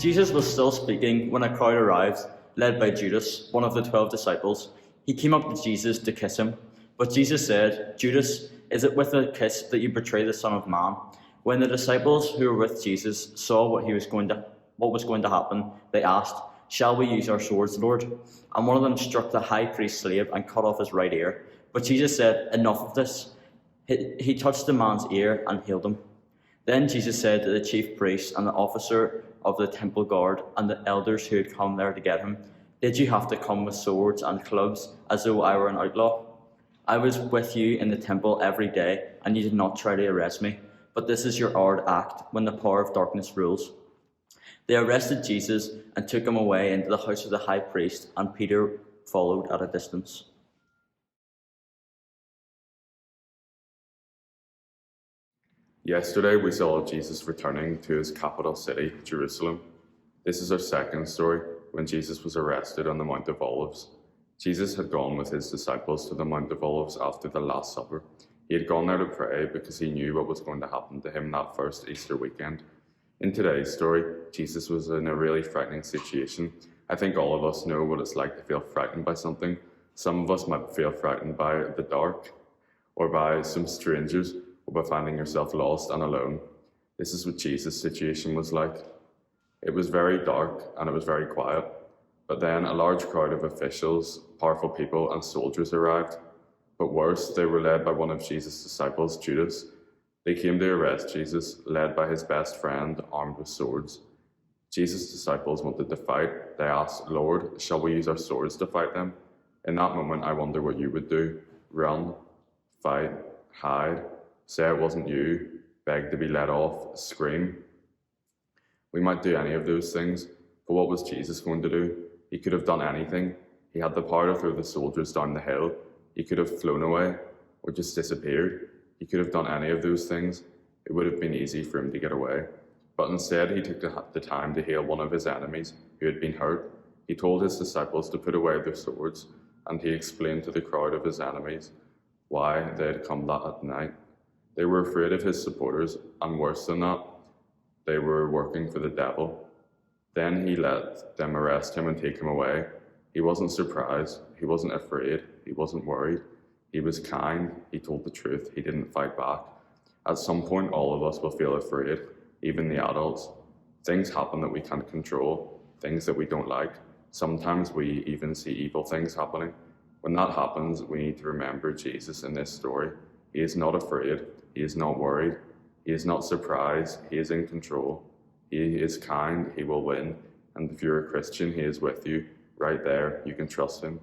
Jesus was still speaking when a crowd arrived, led by Judas, one of the 12 disciples. He came up to Jesus to kiss him. But Jesus said, "Judas, is it with a kiss that you betray the Son of Man?" When the disciples who were with Jesus saw what was going to happen, they asked, "Shall we use our swords, Lord?" And one of them struck the high priest's slave and cut off his right ear. But Jesus said, "Enough of this." He touched the man's ear and healed him. Then Jesus said to the chief priest and the officer of the temple guard and the elders who had come there to get him, "Did you have to come with swords and clubs as though I were an outlaw? I was with you in the temple every day, and you did not try to arrest me. But this is your odd act when the power of darkness rules." They arrested Jesus and took him away into the house of the high priest, and Peter followed at a distance. Yesterday, we saw Jesus returning to his capital city, Jerusalem. This is our second story, when Jesus was arrested on the Mount of Olives. Jesus had gone with his disciples to the Mount of Olives after the Last Supper. He had gone there to pray because he knew what was going to happen to him that first Easter weekend. In today's story, Jesus was in a really frightening situation. I think all of us know what it's like to feel frightened by something. Some of us might feel frightened by the dark, or by some strangers, or by finding yourself lost and alone. This is what Jesus' situation was like. It was very dark and it was very quiet. But then a large crowd of officials, powerful people, and soldiers arrived. But worse, they were led by one of Jesus' disciples, Judas. They came to arrest Jesus, led by his best friend, armed with swords. Jesus' disciples wanted to fight. They asked, "Lord, shall we use our swords to fight them?" In that moment, I wonder what you would do. Run, fight, hide, say it wasn't you, beg to be let off, scream. We might do any of those things, but what was Jesus going to do? He could have done anything. He had the power to throw the soldiers down the hill. He could have flown away or just disappeared. He could have done any of those things. It would have been easy for him to get away. But instead, he took the time to heal one of his enemies who had been hurt. He told his disciples to put away their swords, and he explained to the crowd of his enemies why they had come that night. They were afraid of his supporters, and worse than that, they were working for the devil. Then he let them arrest him and take him away. He wasn't surprised. He wasn't afraid. He wasn't worried. He was kind. He told the truth. He didn't fight back. At some point, all of us will feel afraid, even the adults. Things happen that we can't control, things that we don't like. Sometimes we even see evil things happening. When that happens, we need to remember Jesus in this story. He is not afraid. He is not worried. He is not surprised. He is in control. He is kind. He will win. And if you're a Christian, he is with you right there. You can trust him.